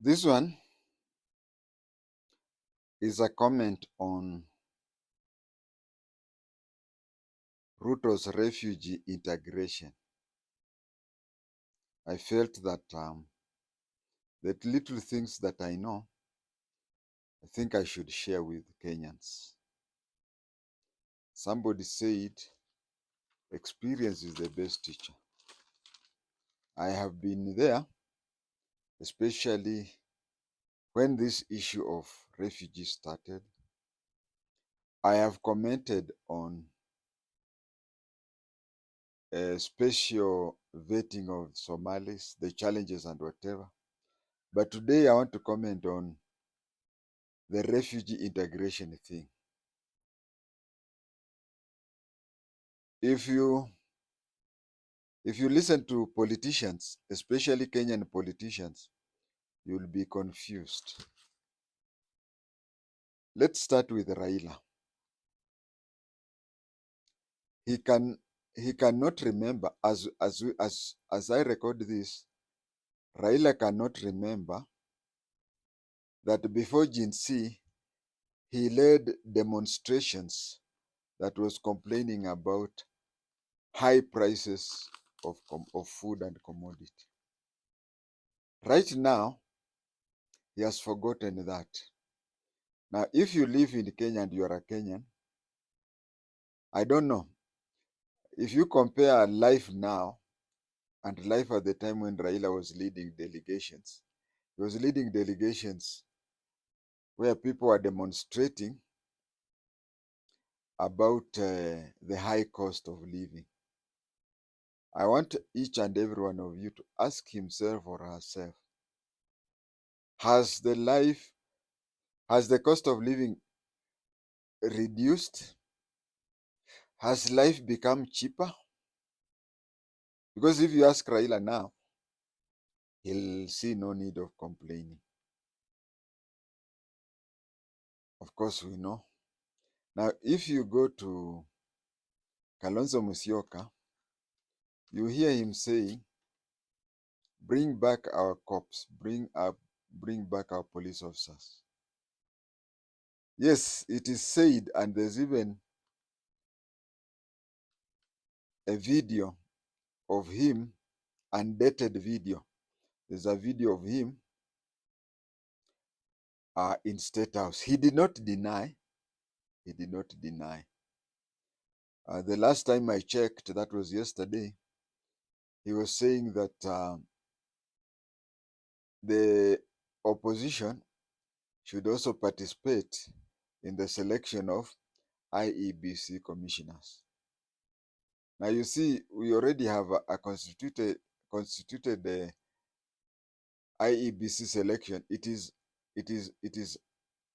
This one is a comment on Ruto's refugee integration. I felt that that little things that I know, I think I should share with Kenyans. Somebody said, experience is the best teacher. I have been there, especially when this issue of refugees started. I have commented on a special vetting of Somalis, the challenges and whatever. But today I want to comment on the refugee integration thing. If you listen to politicians, especially Kenyan politicians, you'll be confused. Let's start with Raila. He cannot remember, as I record this, Raila cannot remember that before Gen Z, he led demonstrations that was complaining about high prices of food and commodity. Right now, he has forgotten that. Now, if you live in Kenya and you are a Kenyan, I don't know. If you compare life now and life at the time when Raila was leading delegations, he was leading delegations where people were demonstrating about the high cost of living. I want each and every one of you to ask himself or herself, has the cost of living reduced? Has life become cheaper? Because if you ask Raila now, he'll see no need of complaining. Of course, we know. Now, if you go to Kalonzo Musyoka, you hear him saying, bring back our cops, bring back our police officers. Yes, it is said, and there's even a video of him, undated video. There's a video of him in State House. He did not deny. The last time I checked, that was yesterday, he was saying that the opposition should also participate in the selection of IEBC commissioners. Now you see, we already have a constituted IEBC selection. It is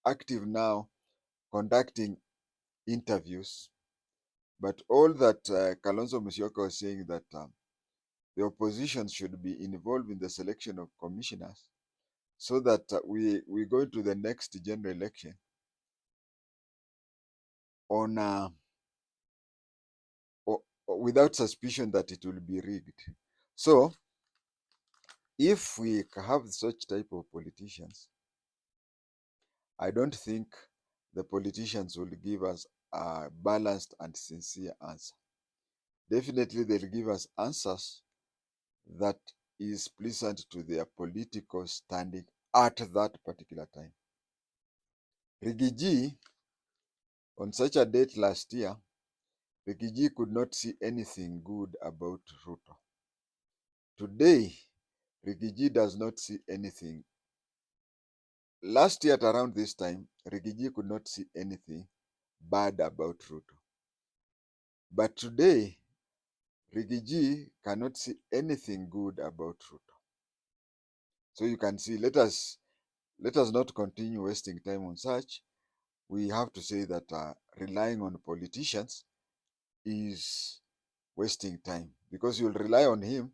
active now, conducting interviews. But all that Kalonzo Musyoka was saying, that the opposition should be involved in the selection of commissioners, so that we go to the next general election on without suspicion that it will be rigged. So if we have such type of politicians, I don't think the politicians will give us a balanced and sincere answer. Definitely they'll give us answers that is pleasant to their political standing at that particular time. Refugee, on such a date last year, Refugee could not see anything good about Ruto. Today, Refugee does not see anything. Last year at around this time, Refugee could not see anything bad about Ruto. But today, Refugee cannot see anything good about Ruto. So you can see, let us not continue wasting time on such. We have to say that relying on politicians is wasting time, because you'll rely on him,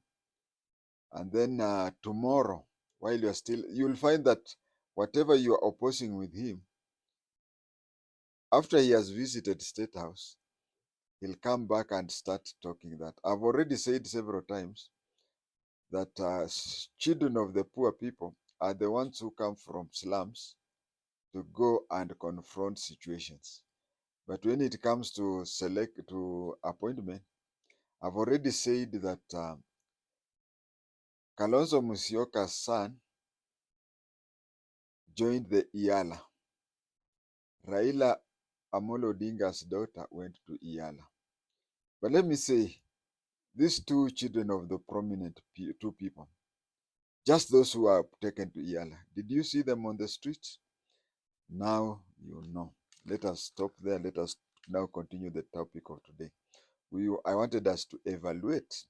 and then tomorrow, while you're still, you'll find that whatever you are opposing with him, after he has visited State House, he'll come back and start talking that. I've already said several times that children of the poor people are the ones who come from slums to go and confront situations. But when it comes to appointment, I've already said that Kalonzo Musyoka's son joined the IALA. Raila Amolo Odinga's daughter went to IALA. But let me say, these two children of the prominent two people, just those who are taken to IALA, did you see them on the streets? Now you know. Let us stop there. Let us now continue the topic of today. I wanted us to evaluate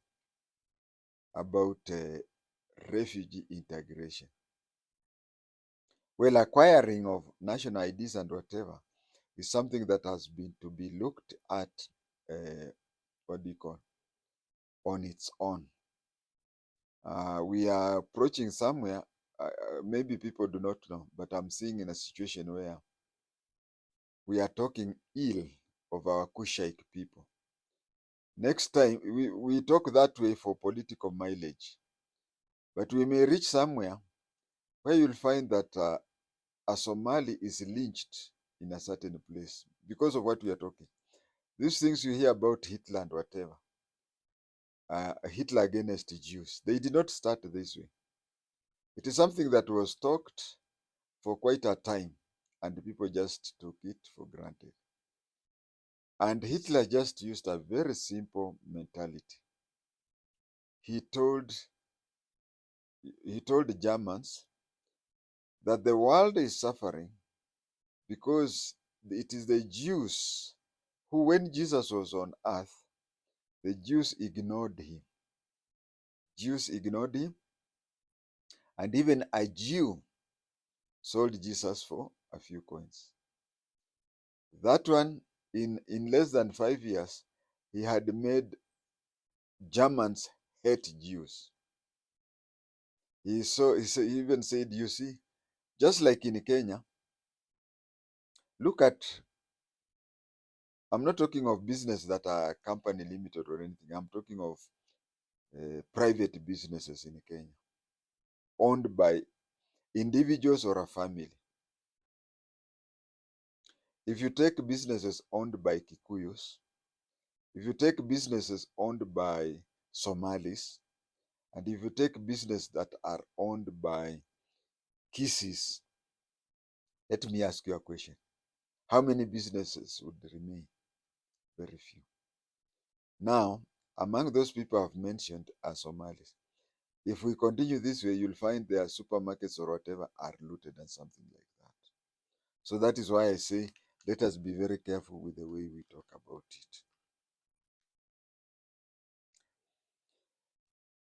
about refugee integration. Well, acquiring of national IDs and whatever is something that has been to be looked at, what do you call, on its own. We are approaching somewhere, maybe people do not know, but I'm seeing in a situation where we are talking ill of our Kushite people. Next time, we talk that way for political mileage, but we may reach somewhere where you'll find that a Somali is lynched in a certain place because of what we are talking. These things you hear about Hitler and whatever, Hitler against the Jews, they did not start this way. It is something that was talked for quite a time, and people just took it for granted. And Hitler just used a very simple mentality. He told the Germans that the world is suffering because it is the Jews who, when Jesus was on earth, the Jews ignored him. Jews ignored him, and even a Jew sold Jesus for a few coins. That one, in less than 5 years, he had made Germans hate Jews. He even said, you see, just like in Kenya, look at, I'm not talking of business that are company limited or anything. I'm talking of private businesses in Kenya, owned by individuals or a family. If you take businesses owned by Kikuyus, if you take businesses owned by Somalis, and if you take businesses that are owned by Kisis, let me ask you a question. How many businesses would remain? Very few. Now, among those people I've mentioned are Somalis. If we continue this way, you'll find their supermarkets or whatever are looted and something like that. So that is why I say, let us be very careful with the way we talk about it.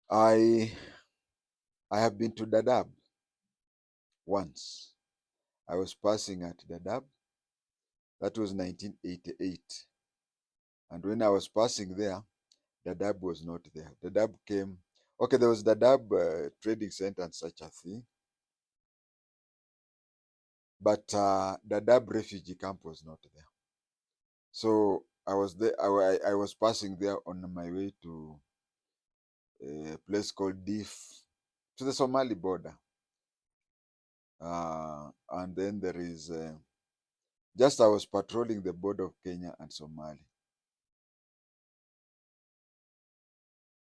I have been to Dadaab once. I was passing at Dadaab. That was 1988. And when I was passing there, Dadaab was not there. Dadaab came, okay, there was Dadaab Trading Center and such a thing. But Dadaab refugee camp was not there. So I was there. I was passing there on my way to a place called Dif, to the Somali border. And then there is just I was patrolling the border of Kenya and Somalia.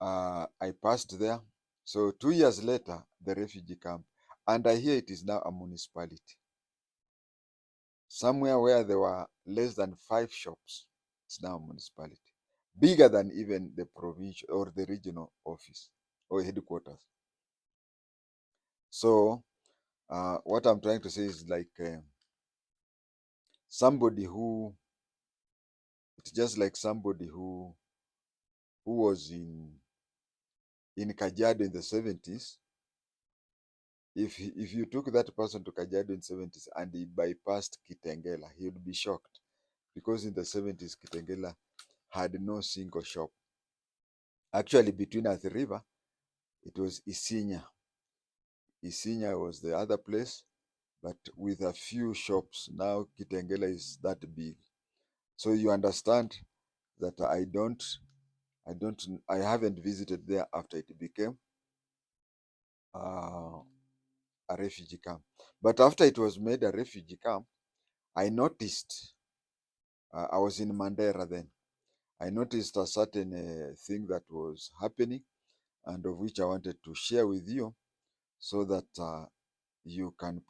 I passed there. So 2 years later, the refugee camp, and I hear it is now a municipality. Somewhere where there were less than 5 shops, it's now a municipality, bigger than even the provincial or the regional office or headquarters. So what I'm trying to say is like somebody who, it's just like somebody who was in Kajiado in the 70s. If you took that person to Kajiado in the 70s and he bypassed Kitengela, he would be shocked, because in the 70s Kitengela had no single shop. Actually, between Athi River, it was Isinya. Isinya was the other place, but with a few shops. Now Kitengela is that big. So you understand that I haven't visited there after it became a refugee camp. But after it was made a refugee camp, I noticed, I was in Mandera then, I noticed a certain thing that was happening, and of which I wanted to share with you, so that you can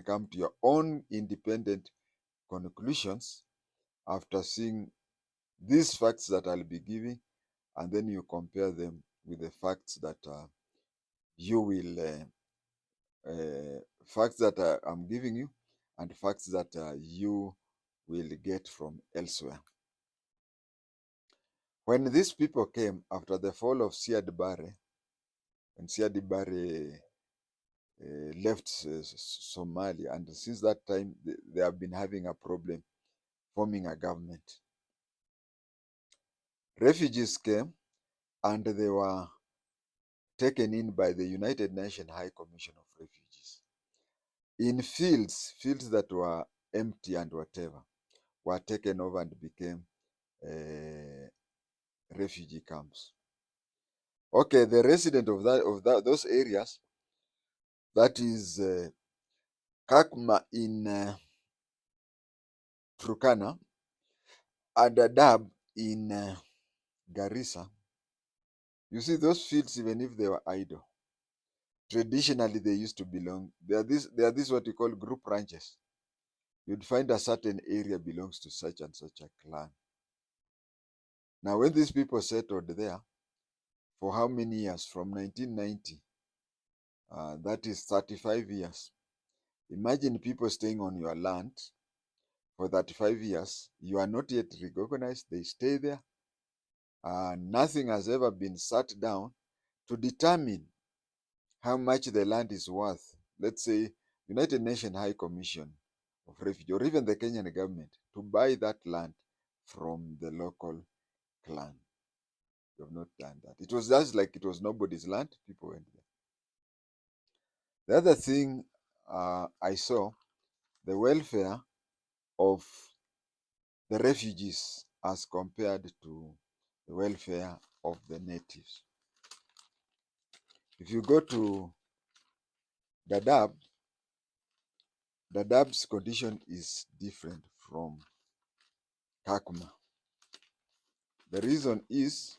come to your own independent conclusions after seeing these facts that I'll be giving, and then you compare them with the facts that you will facts that I'm giving you, and facts that you will get from elsewhere. When these people came after the fall of Siad Barre, when Siad Barre left Somalia, and since that time they have been having a problem forming a government. Refugees came and they were taken in by the United Nations High Commission of Refugees in fields that were empty and whatever, were taken over and became refugee camps. Okay, the resident of those areas, that is Kakma in Turkana and Dadaab in Garissa. You see, those fields, even if they were idle, traditionally they used to belong. They are this what you call group ranches. You'd find a certain area belongs to such and such a clan. Now, when these people settled there, for how many years? From 1990, that is 35 years. Imagine people staying on your land for 35 years. You are not yet recognized. They stay there. Nothing has ever been sat down to determine how much the land is worth. Let's say United Nations High Commission of Refugee, or even the Kenyan government, to buy that land from the local clan. You have not done that. It was just like it was nobody's land. People went there. The other thing I saw, the welfare of the refugees as compared to the welfare of the natives. If you go to Dadaab, Dadaab's condition is different from Kakuma. The reason is,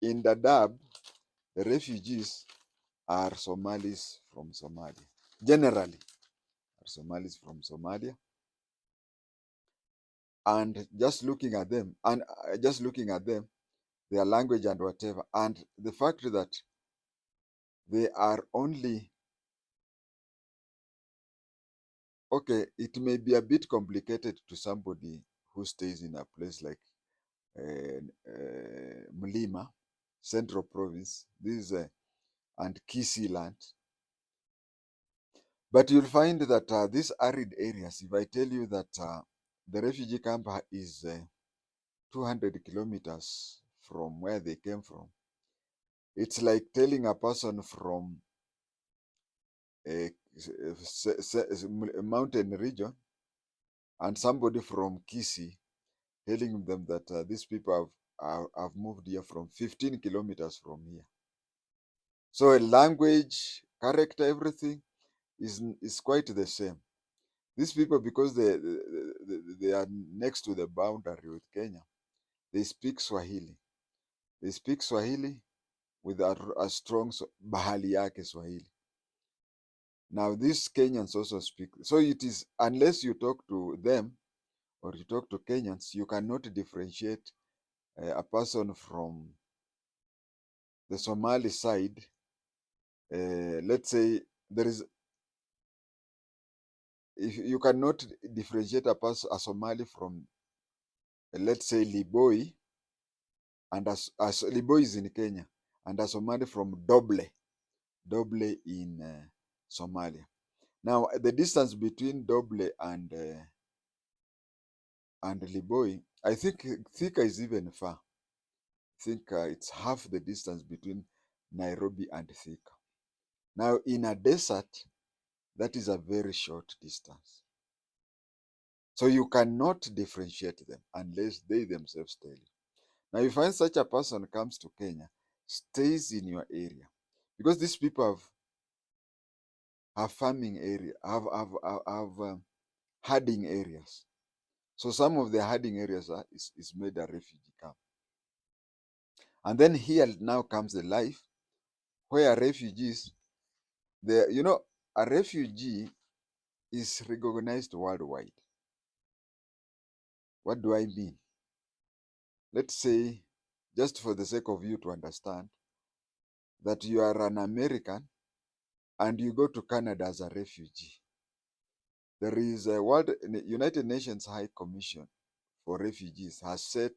in Dadaab, the refugees are Somalis from Somalia. Generally, are Somalis from Somalia. And just looking at them, their language and whatever, and the fact that they are only, okay, it may be a bit complicated to somebody who stays in a place like Mlima, Central Province, this is and Kisii land. But you'll find that these arid areas, if I tell you that the refugee camp is 200 kilometers from where they came from, it's like telling a person from a mountain region and somebody from Kisii, telling them that these people have moved here from 15 kilometers from here. So a language, character, everything is quite the same. These people, because they are next to the boundary with Kenya, they speak Swahili. They speak Swahili with a strong Bahali yake Swahili. Now these Kenyans also speak. So it is, unless you talk to them or you talk to Kenyans, you cannot differentiate a person from the Somali side. Let's say there is, if you cannot differentiate a Somali from, let's say, Liboi, and as Liboi is in Kenya, and a Somali from Doble in Somalia. Now the distance between Doble and Liboi, I think Thika is even far. I think it's half the distance between Nairobi and Thika. Now in a desert, that is a very short distance. So you cannot differentiate them unless they themselves tell you. Now, you find such a person comes to Kenya, stays in your area, because these people have have farming area, have herding areas. So some of the herding areas is made a refugee camp. And then here now comes the life where refugees, a refugee is recognized worldwide. What do I mean? Let's say, just for the sake of you to understand, that you are an American and you go to Canada as a refugee. There is a United Nations High Commission for Refugees has set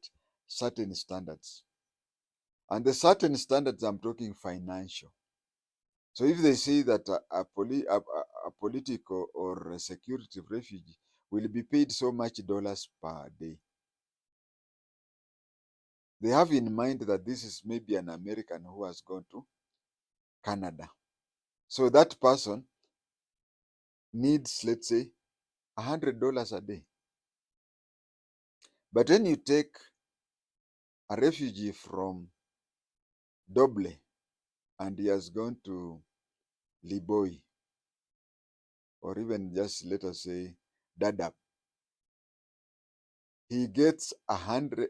certain standards. And the certain standards, I'm talking financial. So if they say that a political or a security refugee will be paid so much dollars per day, they have in mind that this is maybe an American who has gone to Canada. So that person needs, let's say, $100 a day. But when you take a refugee from Doble and he has gone to Liboi, or even just let us say Dadaab, he gets $100.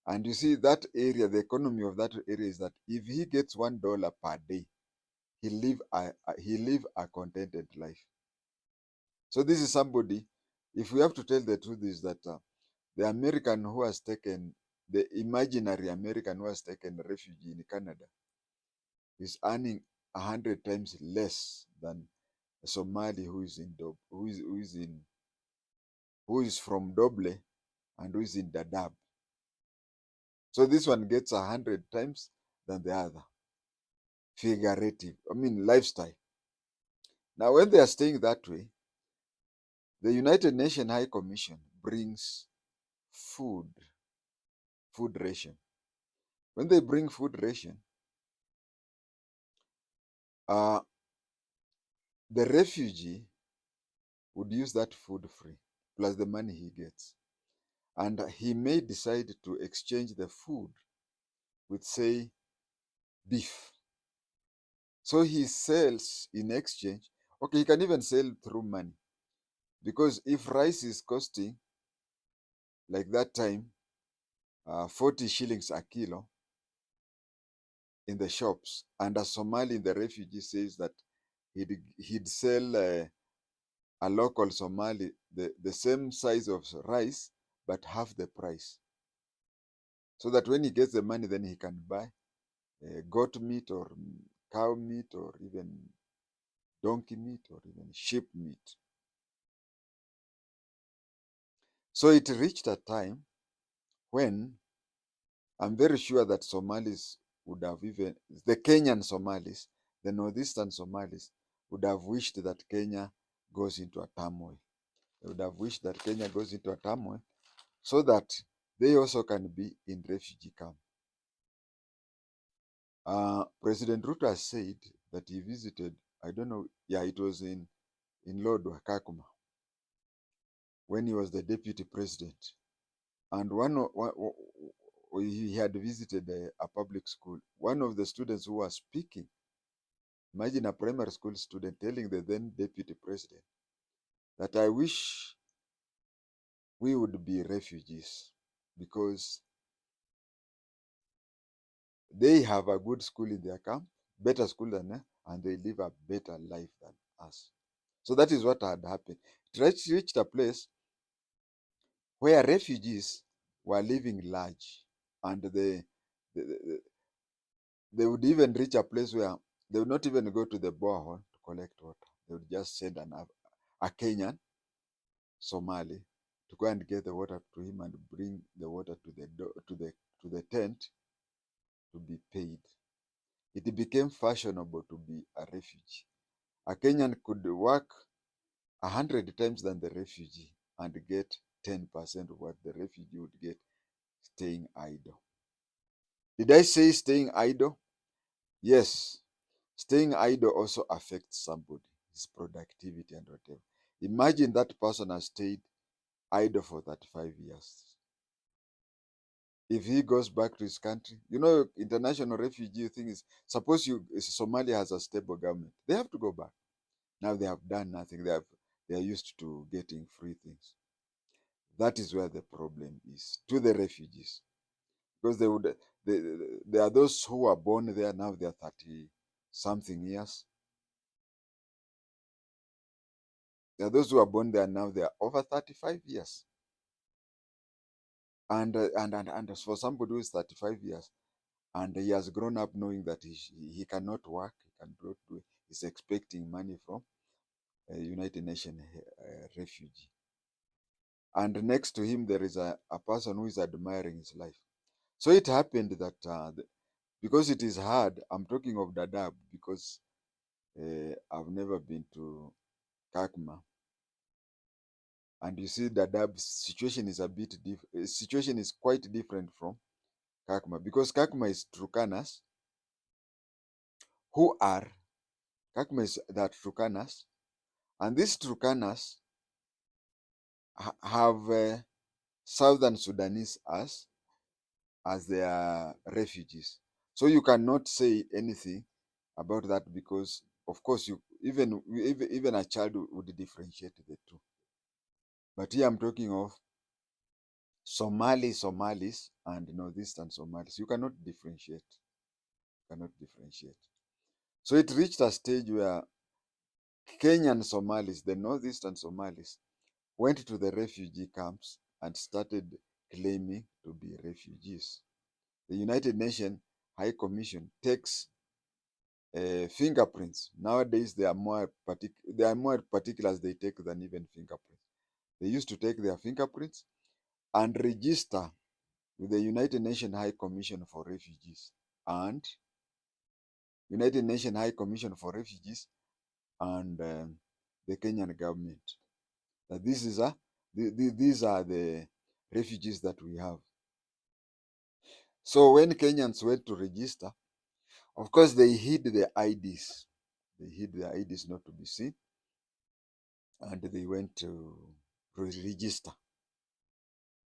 And you see that area, the economy of that area is that if he gets $1 per day, he live a contented life. So this is somebody, if we have to tell the truth, is that the American who has taken, the imaginary American who has taken refugee in Canada is earning 100 times less than a Somali who is from Doble and who is in Dadaab. So this one gets 100 times than the other. Figurative, lifestyle. Now, when they are staying that way, the United Nations High Commission brings food ration. When they bring food ration, the refugee would use that food free, plus the money he gets. And he may decide to exchange the food with, say, beef. So he sells in exchange. Okay, he can even sell through money. Because if rice is costing, like that time, 40 shillings a kilo in the shops, and a Somali, the refugee, says that he'd sell a local Somali the same size of rice, but half the price. So that when he gets the money, then he can buy goat meat or cow meat or even donkey meat or even sheep meat. So it reached a time when I'm very sure that Somalis would have even, the Kenyan Somalis, the northeastern Somalis, would have wished that Kenya goes into a turmoil. They would have wished that Kenya goes into a turmoil so that they also can be in refugee camp. President Ruto has said that he visited, I don't know, yeah, it was in Lodwar, Kakuma, when he was the deputy president. And he had visited a public school. One of the students who was speaking, imagine a primary school student telling the then deputy president that I wish we would be refugees because they have a good school in their camp, better school than us, and they live a better life than us. So that is what had happened. It reached a place where refugees were living large, and they would even reach a place where they would not even go to the borehole to collect water. They would just send a Kenyan Somali to go and get the water to him and bring the water to the tent to be paid. It became fashionable to be a refugee. A Kenyan could work 100 times than the refugee and get 10% of what the refugee would get staying idle. Did I say staying idle? Yes. Staying idle also affects somebody, his productivity and whatever. Imagine that person has stayed idle for 35 years. if he goes back to his country, international refugee thing is, suppose Somalia has a stable government, they have to go back. Now they have done nothing. They are used to getting free things. That is where the problem is to the refugees, because there are those who are born there now. They are 30 something years. There are those who are born there now. They are over 35 years. And as for somebody who is 35 years and he has grown up knowing that he cannot work, he cannot do, he's expecting money from a United Nations refugee. And next to him, there is a person who is admiring his life. So it happened that because it is hard, I'm talking of Dadaab because I've never been to Kakuma. And you see, Dadaab's situation is situation is quite different from Kakuma, because Kakuma is Turkanas who are Kakuma is that Turkanas, and these Turkanas have Southern Sudanese as their refugees. So you cannot say anything about that, because of course you even a child would differentiate the two. But here I'm talking of Somalis and northeastern Somalis. You cannot differentiate. Cannot differentiate. So it reached a stage where Kenyan Somalis, the northeastern Somalis, went to the refugee camps and started claiming to be refugees. The United Nations High Commission takes fingerprints. Nowadays, they are more particulars they take than even fingerprints. They used to take their fingerprints and register with the United Nations High Commission for Refugees and United Nations High Commission for Refugees and the Kenyan government. That these are the refugees that we have. So when Kenyans went to register, of course they hid their IDs. They hid their IDs not to be seen, and they went to register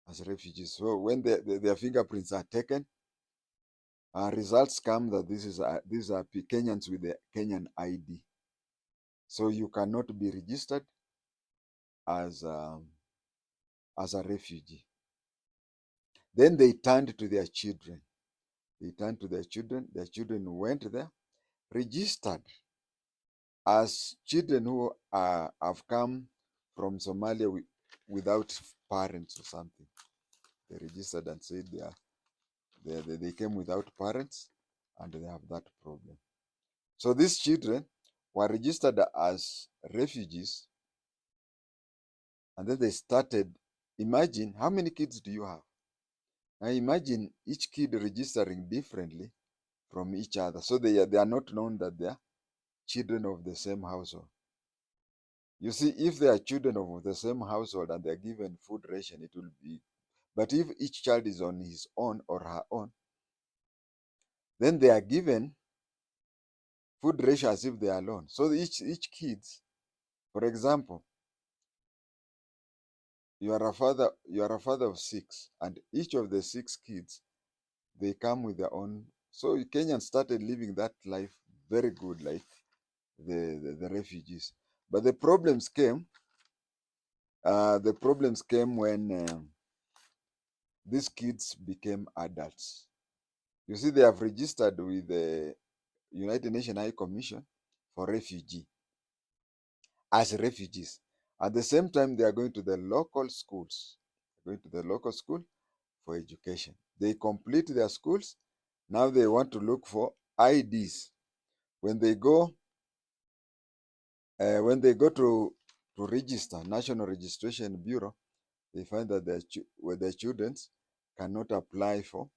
as refugees. So when their fingerprints are taken, results come that these are Kenyans with the Kenyan ID. So you cannot be registered as as a refugee. Then they turned to their children. They turned to their children. Their children went there, registered as children who have come from Somalia without parents or something. They registered and said they came without parents and they have that problem. So these children were registered as refugees, and then they started. Imagine, how many kids do you have? Now imagine each kid registering differently from each other. So they are not known that they are children of the same household. You see, if they are children of the same household and they are given food ration, it will be. But if each child is on his own or her own, then they are given food ration as if they are alone. So each kids, for example, you are a father of 6, and each of the 6 kids, they come with their own. So Kenyans started living that life very good, like the refugees. But the problems came. The problems came when these kids became adults. You see, they have registered with the United Nations High Commission for Refugee as refugees. At the same time, they are going to the local schools, going to the local school for education. They complete their schools. Now they want to look for IDs. When they go to register, National Registration Bureau, they find that their children cannot apply for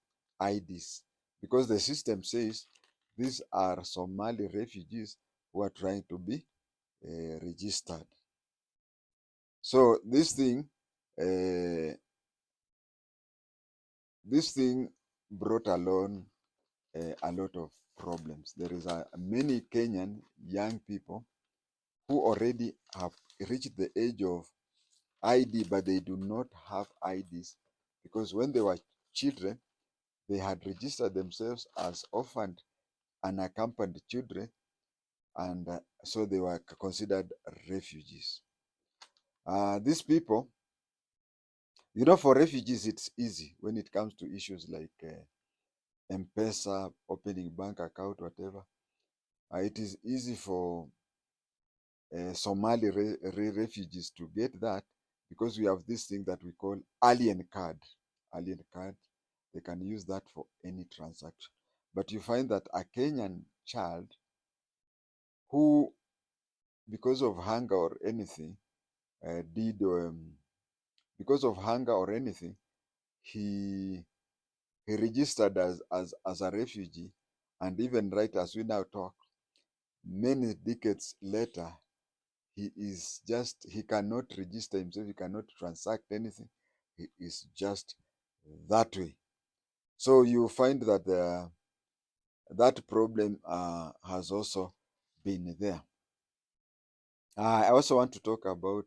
IDs because the system says these are Somali refugees who are trying to be registered. So uh, this thing brought along a lot of problems. There is many Kenyan young people who already have reached the age of ID, but they do not have IDs because when they were children, they had registered themselves as orphaned unaccompanied children, and so they were considered refugees. These people, for refugees, it's easy when it comes to issues like M-Pesa, opening bank account, whatever. It is easy for Somali refugees to get that, because we have this thing that we call alien card. Alien card, they can use that for any transaction. But you find that a Kenyan child who, because of hunger or anything, did because of hunger or anything, he registered as a refugee, and even right as we now talk, many decades later, he cannot register himself, he cannot transact anything. He is just that way. So you find that that problem has also been there. I also want to talk about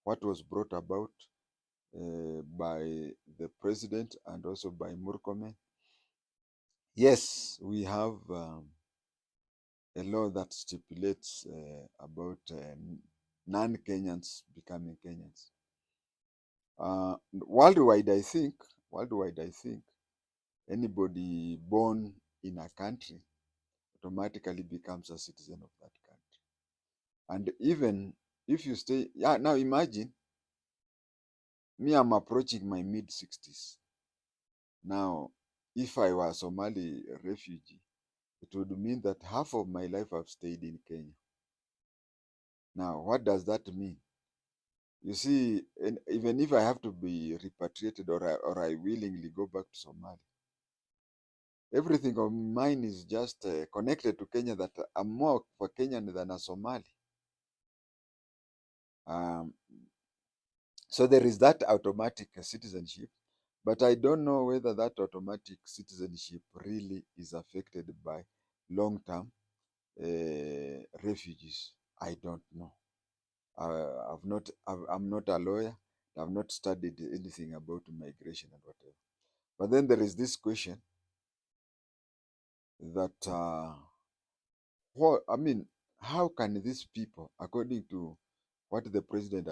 what was brought about by the president and also by Murkomen. Yes, we have a law that stipulates about non-Kenyans becoming Kenyans. Worldwide, I think anybody born in a country automatically becomes a citizen of that country. And even if you stay, yeah, now imagine me, I'm approaching my mid 60s. Now, if I were a Somali refugee, it would mean that half of my life I've stayed in Kenya. Now, what does that mean? You see, even if I have to be repatriated, or I willingly go back to Somalia, everything of mine is just connected to Kenya, that I'm more of a Kenyan than a Somali. Um, so there is that automatic citizenship, but I don't know whether that automatic citizenship really is affected by long-term refugees. I don't know. I'm not a lawyer. I've not studied anything about migration and whatever. But then there is this question that, how can these people, according to what the president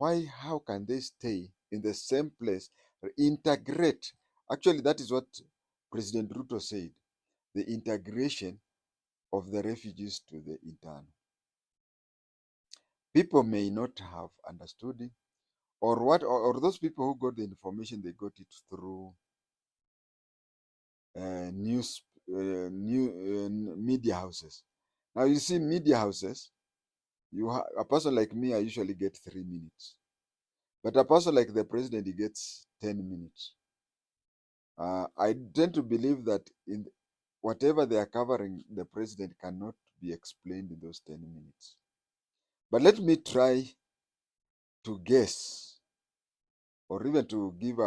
how can they stay in the same place, integrate? Actually, that is what President Ruto said, the integration of the refugees to the internal. People may not have understood it, or those people who got the information, they got it through news, media houses. Now you see, media houses, a person like me, I usually get 3 minutes, but a person like the president, he gets 10 minutes. I tend to believe that in whatever they are covering, the president cannot be explained in those 10 minutes. But let me try to guess, or even to give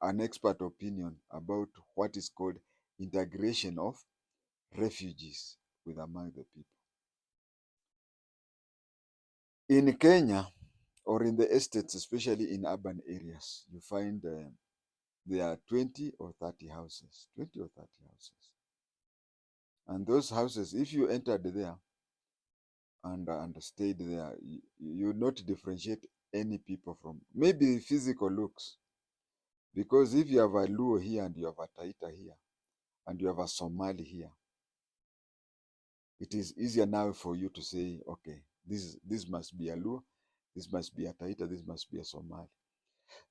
an expert opinion about what is called integration of refugees with among the people. In Kenya, or in the estates, especially in urban areas, you find there are 20 or 30 houses, 20 or 30 houses. And those houses, if you entered there and stayed there, you would not differentiate any people from maybe physical looks. Because if you have a Luo here and you have a Taita here and you have a Somali here, it is easier now for you to say, okay, this must be a Luo, this must be a Taita, this must be a Somali.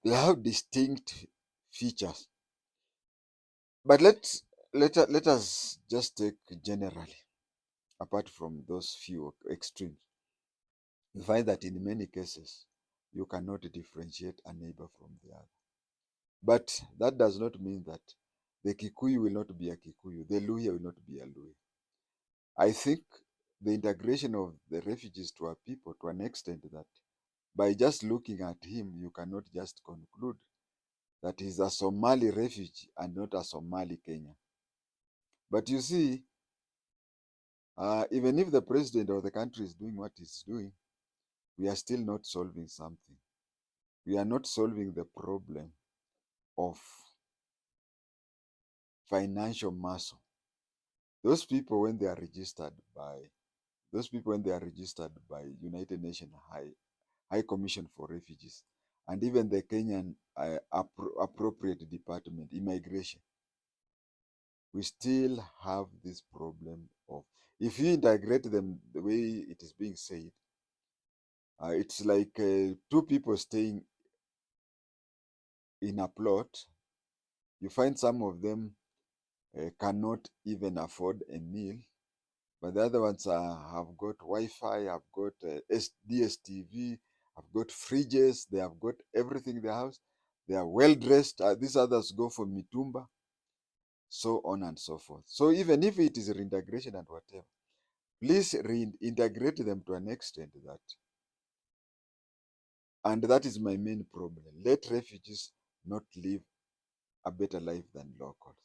They have distinct features. But let us just take generally, apart from those few extremes. You find that in many cases, you cannot differentiate a neighbor from the other. But that does not mean that the Kikuyu will not be a Kikuyu, the Luhya will not be a Luhya. I think the integration of the refugees to our people, to an extent that by just looking at him, you cannot just conclude that he's a Somali refugee and not a Somali Kenyan. But you see, even if the president of the country is doing what he's doing, we are still not solving something. We are not solving the problem of financial muscle. Those people, when they are registered by United Nations High Commission for Refugees, and even the Kenyan appropriate department, immigration, we still have this problem of, if you integrate them the way it is being said, it's like two people staying in a plot. You find some of them cannot even afford a meal, but the other ones have got Wi-Fi, have got DSTV, have got fridges, they have got everything in the house. They are well dressed. These others go for mitumba, so on and so forth. So even if it is reintegration and whatever, please reintegrate them to an extent that, and that is my main problem. Let refugees not live a better life than locals.